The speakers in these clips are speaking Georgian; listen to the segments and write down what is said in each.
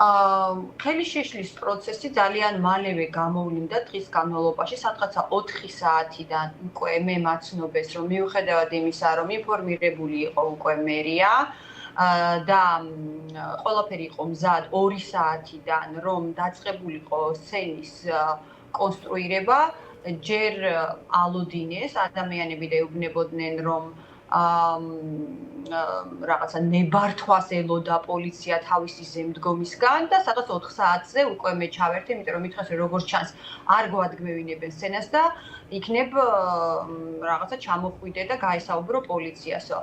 ხელის შეშლის პროცესი ძალიან მალევე გამოვლინდა დღის განმავლობაში, სადღაცა 4 საათიდან უკვე მე მაცნობეს, რომ მიუხედავად იმისა, რომ ინფორმირებული იყო უკვე მერია და ყველაფერი იყო მზად 2 საათიდან, რომ დაწყებულიყო სცენის კონსტრუირება, ჯერ ალოდინეს ადამიანები და ეუბნებოდნენ, რომ რაღაცა ნებართვას ელოდა პოლიცია თავისი ზემდგომისგან და სადღაც 4 საათზე უკვე მე ჩავერთე, იმიტომ რომ მითხეს რომ როგორც ჩანს არ გვადგმევინებენ სცენას და იქნებ რაღაცა ჩამოხვიდე და გაესაუბრო პოლიციასო.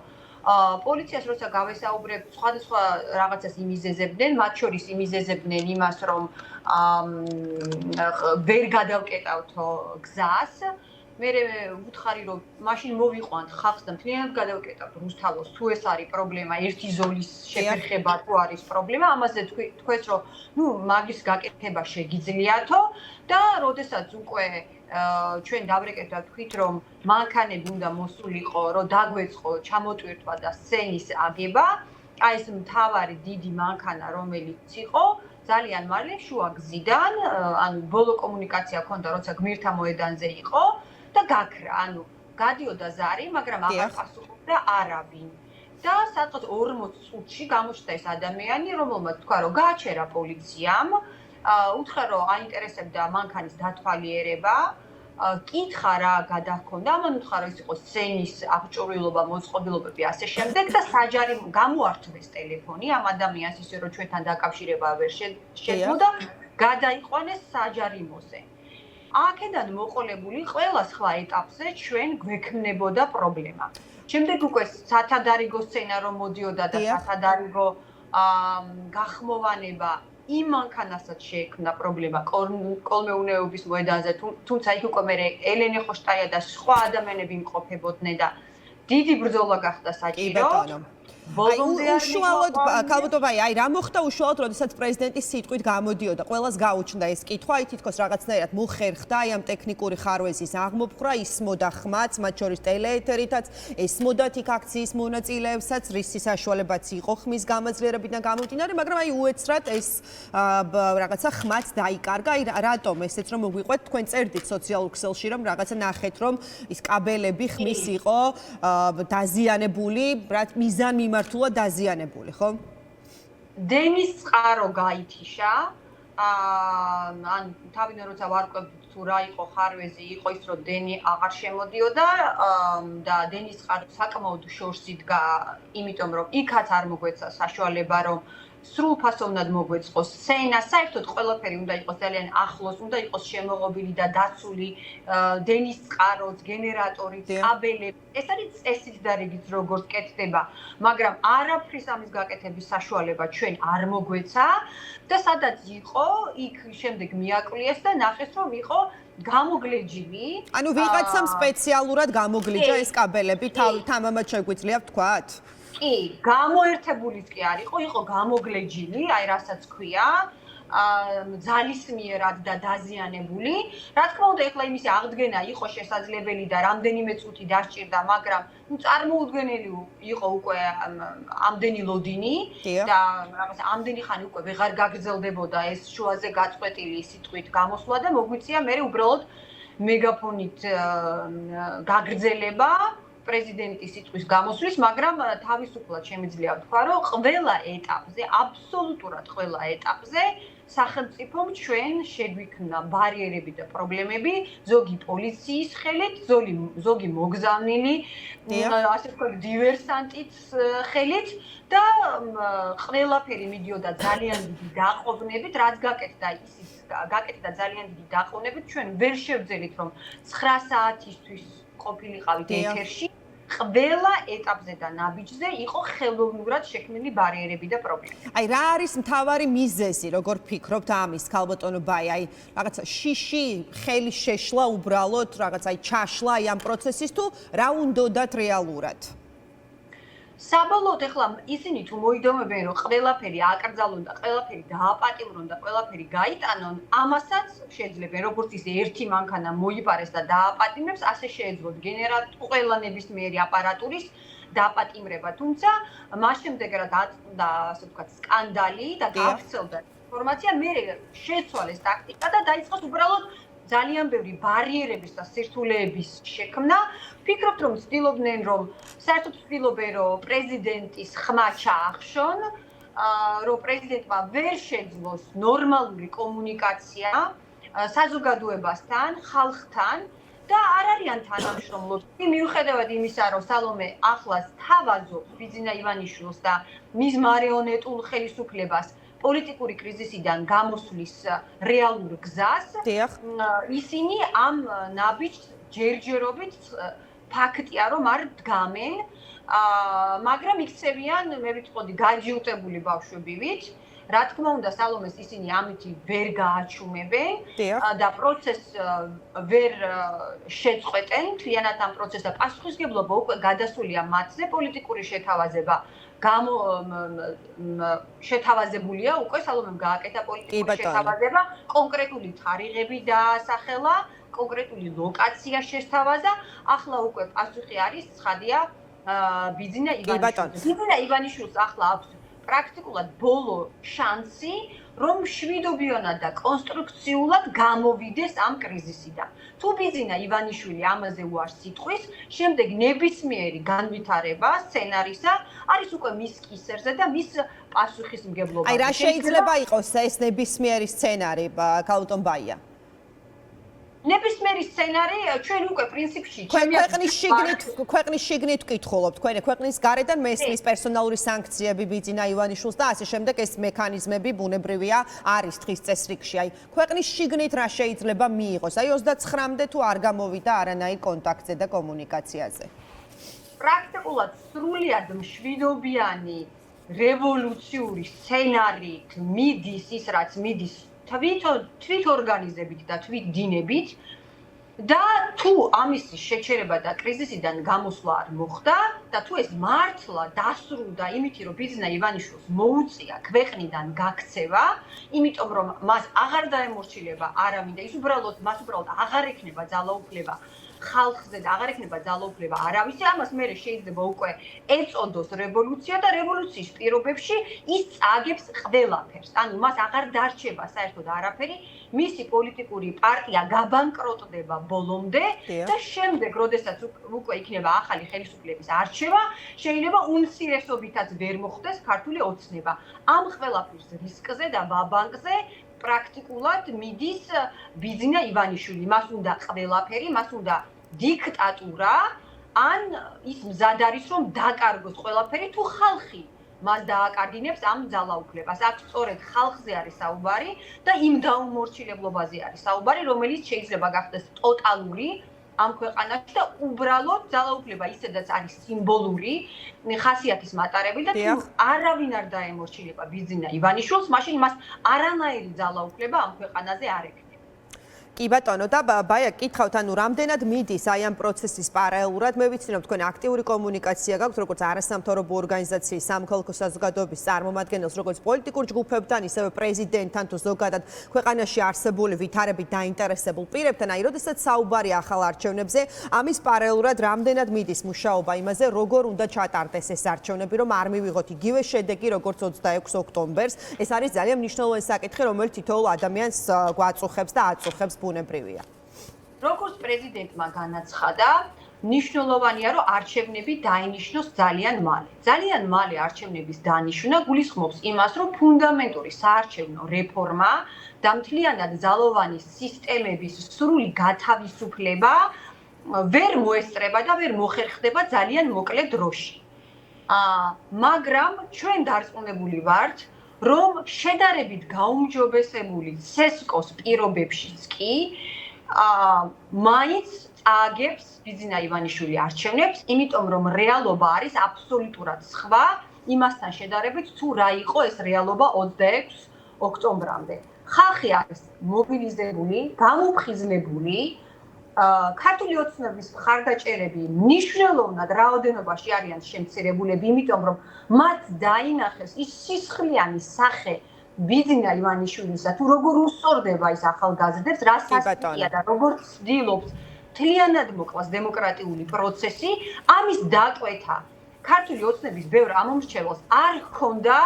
პოლიციას როცა გავესაუბრებ, სხვადასხვა რაღაცას იმიზეზებდნენ, მათ შორის იმიზეზებდნენ იმას, რომ ვერ გადავკეტავთო გზას. მე ვუთხარი რომ მაშინ მოვიყვანთ ხალხს და მთლიანად გადავკეტავთ რუსთავოს თუ ეს არის პრობლემა ერთი ზოლის შეფერხება თუ არის პრობლემა ამაზე თქვეს რომ ნუ მაგის გაკეთება შეგიძლიათო და როდესაც უკვე ჩვენ დავრეკეთდა თქვით რომ მანქანები უნდა მოსულიყო რომ დაგვეწყო ჩამოტვირთვა და სცენის აგება აი ეს მთავარი დიდი მანქანა რომელიც იყო ძალიან მალე შუა გზიდან ანუ ბოლო კომუნიკაცია ჰქონდა როცა გმირთა მოედანზე იყო და გაქრა, ანუ გადიოდა ზარი, მაგრამ აღარ პასუხობდა არავინ. და სადღაც 40 წუთში გამოჩნდა ეს ადამიანი, რომელმაც თქვა, რომ გააჩერა პოლიციამ, უთხრა, რომ აინტერესებდა მანქანის დათვალიერება, კითხა რა გადაჰქონდა, ამან უთხრა, რომ ის იყო სცენის აღჭურვილობა, მოწყობილობები ასე შემდეგ და საჯარი გამოართვეს ტელეფონი ამ ადამიანს ისე რომ ჩვენთან დაკავშირება ვერ შეძლო და გადაიყვანეს საჯარიმოზე. აქედან მოყოლებული ყველა სხვა ეტაპზე ჩვენ გვექმნებოდა პრობლემა. შემდეგ უკვე სათადარიგო სცენა რომ მოდიოდა და სათადარიგო გახმოვანება იმ მანქანასაც შეექმნა პრობლემა კოლმეუნეობის მოედანზე, თუმცა იქ უკვე მე ელენე ხოშტაია და სხვა ადამიანები იმყოფებოდნენ და დიდი ბრძოლა გახდა საჭირო. უშუალოდ ქალბატონი, აი რა მოხდა უშუალოდ, როდესაც პრეზიდენტის სიტყვით გამოდიოდა, ყველას გაუჩნდა ეს კითხვა, აი თითქოს რაღაცნაირად მოხერხდა აი ამ ტექნიკური ხარვეზის აღმოფხვრა, ისმოდა ხმაც, მათ შორის ტელეეთერითაც, ესმოდათ იქ აქციის მონაწილეებსაც, რის საშუალებაც იყო ხმის გამაძლიერებიდან გამომდინარე, მაგრამ აი უეცრად ეს რაღაცა ხმაც დაიკარგა, აი რატომ ესეც რომ მოგვიყვეთ, თქვენ წერდით სოციალურ ქსელში, რომ რაღაცა ნახეთ, რომ ის კაბელები ხმის იყო დაზიანებული, რაც მიზანი მართულად დაზიანებული, ხო? დენის წყარო გაითიშა. ან თავიდან როცა ვარკვევთ თუ რა იყო ხარვეზი, იყო ის რომ დენი აღარ შემოდიოდა და დენის წყარო საკმაოდ შორს იდგა, იმიტომ რომ იქაც არ მოგვეცა საშუალება რომ სრულფასოვნად მოგვეწყოს სცენა, საერთოდ ყველაფერი უნდა იყოს ძალიან ახლოს, უნდა იყოს შემოღობილი და დაცული დენის წყაროც, გენერატორიც, კაბელები. ეს არის წესით და რიგით როგორც კეთდება, მაგრამ არაფრის ამის გაკეთების საშუალება ჩვენ არ მოგვეცა და სადაც იყო, იქ შემდეგ მიაკვლიეს და ნახეს რომ იყო გამოგლეჯილი. ანუ ვიღაცამ სპეციალურად გამოგლიჯა ეს კაბელები, თამამად შეგვიძლია ვთქვათ? კი, გამოერთებულიც კი არ იყო გამოგლეჯილი, აი რასაც ქვია, ძალისმიერად და დაზიანებული. რა თქმა უნდა, ეხლა იმისი აღდგენა იყო შესაძლებელი და რამდენიმე წუთი დასჭირდა, მაგრამ წარმოუდგენელი იყო უკვე ამდენი ლოდინი და რაღაცა ამდენი ხანი უკვე ვეღარ გაგრძელდებოდა ეს შუაზე გაწყვეტილი სიტყვით გამოსვლა და მოგვიწია მე უბრალოდ მეგაფონით გაგრძელება პრეზიდენტის სიტყვის გამოსვლის, მაგრამ თავისუფლად შემიძლია ვთქვა, რომ ყველა ეტაპზე, აბსოლუტურად ყველა ეტაპზე სახელმწიფომ ჩვენ შეგვიქმნა ბარიერები და პრობლემები, ზოგი პოლიციის ხელით, ზოგი მოგზავნილი, ასე ვთქვათ, დივერსანტის ხელით და ყველაფერი მიდიოდა ძალიან დიდი დაყოვნებით, რაც გაკეთდა ძალიან დიდი დაყოვნებით, ჩვენ ვერ შევძელით, რომ 9 საათისთვის ყოფილიყავით ეთერში. ყველა ეტაპზე და ნაბიჯზე იყო ხელოვნურად შექმნილი ბარიერები და პრობლემები. აი რა არის მთავარი მიზეზი, როგორ ფიქრობთ ამის, ქალბატონო ბაი, აი რაღაცა შიში, ხელის შეშლა უბრალოდ, რაღაცა აი ჩაშლა აი ამ პროცესის თუ რა უნდათ რეალურად? საბოლოოდ ეხლა ისინი თუ მოიდომებენ რომ ყველაფერი აკრძალონ და ყველაფერი დააპატიმრონ და ყველაფერი გაიტანონ, ამასაც შეძლებენ როგორც ისე ერთი მანქანა მოიპარეს და დააპატიმრებს, ასე შეეძლოთ ყველა ნებისმიერი აპარატურის დააპატიმრება. თუმცა მას შემდეგ რა დაწყვეტა, ასე ვთქვათ, სკანდალი და გავრცელდა ინფორმაცია, მე შეცვალეს ტაქტიკა და დაიწყოს უბრალოდ ძალიან ბევრი ბარიერების და სირთულეების შექმნა. ვფიქრობ, რომ ცდილობდნენ, რომ საერთოდ ცდილობენ, რომ პრეზიდენტის ხმა ჩაახშონ, რომ პრეზიდენტმა ვერ შეძლოს ნორმალური კომუნიკაცია საზოგადოებასთან, ხალხთან და არ არიან თანამშრომლობ. მიუხედავად იმისა, რომ სალომე ახლას თავაზობს ბიძინა ივანიშვილს და მის მარიონეტულ ხელისუფლებას პოლიტიკური კრიზისიდან გამოსვლის რეალურ გზას, ისინი ამ ნაბიჯს ჯერჯერობით ფაქტია, რომ არ დგამენ, მაგრამ იქცევიან, მე ვიტყოდი, გაჯიუტებული ბავშვებივით. რა თქმა უნდა, სალომეს ისინი ამითი ვერ გააჩუმებენ და პროცესს ვერ შეწყვეტენ, თლიანად ამ პროცესს და პასუხისმგებლობა უკვე გადასულია მათზე, პოლიტიკური შეთავაზება შეთავაზებულია უკვე სალომემ გააკეთა პოლიტიკური შეთავაზება, კონკრეტული თარიღები დაასახელა, კონკრეტული ლოკაცია შესთავაზა, ახლა უკვე პასუხი არის ცხადია ბიძინა ივანიშვილს. ბიძინა ივანიშვილს ახლა აქვს პრაქტიკულად ბოლო შანსი, რომ მშვიდობიანად და კონსტრუქციულად გამოვიდეს ამ კრიზისიდან. თუ ბიძინა ივანიშვილი ამაზე უარს იტყვის, შემდეგ ნებისმიერი განვითარება სცენარისა არის უკვე მის კისერზე და მის პასუხისმგებლობაში. აი რა შეიძლება იყოს ეს ნებისმიერი სცენარი, ქალბატონ ბაია? ნებისმიერი სცენარი ჩვენ უკვე პრინციპში ქვეყნის შიგნით ვკითხულობთ, ქვეყნის გარედან მესმის პერსონალური სანქციები ბიძინა ივანიშვილს და ასე შემდეგ ეს მექანიზმები ბუნებრივია არის დღის წესრიგში. აი ქვეყნის შიგნით რა შეიძლება მიიღოს? აი 29-მდე თუ არ გამოვიდა არანაირ კონტაქტზე და კომუნიკაციაზე. პრაქტიკულად სრულიად მშვიდობიანი რევოლუციური სცენარით მიდის ის, რაც მიდის თვით ორგანიზებით და თვით დინებით და თუ ამის შეჩერება და კრიზისიდან გამოსვლა არ მოხდა და თუ ეს მართლა დასრულდა იმითი, რომ ბიძინა ივანიშვილს მოუწია ქვეყნიდან გაქცევა, იმიტომ რომ მას აღარ დაემორჩილება არავინ და მას უბრალოდ აღარ ექნება ძალაუფლება ხალხზე და აღარ ექნება ძალაუფლება არავისი, ამას მერე შეიძლება უკვე ეწოდოს რევოლუცია და რევოლუციის პირობებში ის წააგებს ყველაფერს. ანუ მას აღარ დარჩება საერთოდ არაფერი, მისი პოლიტიკური პარტია გაბანკროტდება ბოლომდე და შემდეგ, როდესაც უკვე იქნება ახალი ხელისუფლების არჩევა, შეიძლება უმცირესობითაც ვერ მოხდეს ქართული ოცნება. ამ ყველაფრის რისკზე და ვაბანკზე პრაქტიკულად მიდის ბიძინა ივანიშვილი. მას უნდა ყველაფერი, მას უნდა დიქტატურა, ან ის მზად არის, რომ დაკარგოს ყველაფერი, თუ ხალხი მას დააკარგინებს ამ ძალაუფლებას. აქ სწორედ ხალხზე არის საუბარი და იმ დაუმორჩილებლობაზე არის საუბარი, რომელიც შეიძლება გახდეს ტოტალური ამ ქვეყანაში და უბრალოდ ძალაუფლება ისედაც არის სიმბოლური ხასიათის მატარებელი და თუ არავინ არ დაემორჩილება ბიძინა ივანიშვილს, მაშინ მას არანაირი ძალაუფლება ამ ქვეყანაზე არ ექნება. კი ბატონო და ბაია კითხავთ, ანუ რამდენად მიდის აი ამ პროცესის პარალელურად, მე ვიცი რომ თქვენ აქტიური კომუნიკაცია გაქვთ როგორც არასამთავრობო ორგანიზაციის სამხელქო საზოგადოების წარმომადგენელს, როგორც პოლიტიკურ ჯგუფებთან, ისევე პრეზიდენტთან თუ ზოგადად ქვეყანაში არსებული ვითარებით დაინტერესებულ პირებთან, აი როდესაც საუბარია ახალ არჩევნებზე, ამის პარალელურად რამდენად მიდის მუშაობა იმაზე, როგორ უნდა ჩატარდეს ეს არჩევნები, რომ არ მივიღოთ იგივე შედეგი, როგორც 26 ოქტომბერს. ეს არის ძალიან მნიშვნელოვანი საკითხი, რომელიც თითოეულ ადამიანს გვაწუხებს და აწუხებს ბუნებრივია. როგორც პრეზიდენტმა განაცხადა, მნიშვნელოვანია, რომ არჩევნები დაინიშნოს ძალიან მალე. ძალიან მალე არჩევნების დანიშვნა გულისხმობს იმას, რომ ფუნდამენტური საარჩევნო რეფორმა და მთლიანად ძალოვანი სისტემების სრული გათავისუფლება ვერ მოესწრება და ვერ მოხერხდება ძალიან მოკლე დროში. მაგრამ ჩვენ დარწმუნებული ვართ, რომ შედარებით გაუმჯობესებული ცესკოს პირობებშიც კი მაინც წააგებს ბიძინა ივანიშვილი არჩევნებს, იმიტომ რომ რეალობა არის აბსოლუტურად სხვა იმასთან შედარებით, თუ რა იყო ეს რეალობა 26 ოქტომბრამდე. ხალხი არის მობილიზებული, გამოფხიზლებული, ქართული ოცნების მხარდაჭერები მნიშვნელოვნად რაოდენობაში არიან შემცირებულები, იმიტომ რომ მათ დაინახეს ის სისხლიანი სახე ბიძინა ივანიშვილისა, თუ როგორ უსწორდება ის ახალგაზრდებს, რა სასტიკია და როგორ ცდილობს მთლიანად მოკლას დემოკრატიული პროცესი, ამის დატყვეთა ქართული ოცნების ბევრ ამომრჩეველს არ ჰქონდა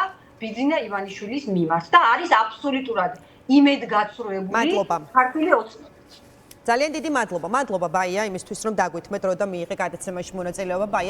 ბიძინა ივანიშვილის მიმართ და არის აბსოლუტურად იმედგაცრუებული ქართული ოცნება. ძალიან დიდი მადლობა. მადლობა ბაია იმისთვის რომ დაგვითმეთ რო და მიიღე გადაცემაში მონაწილეობა. ბაია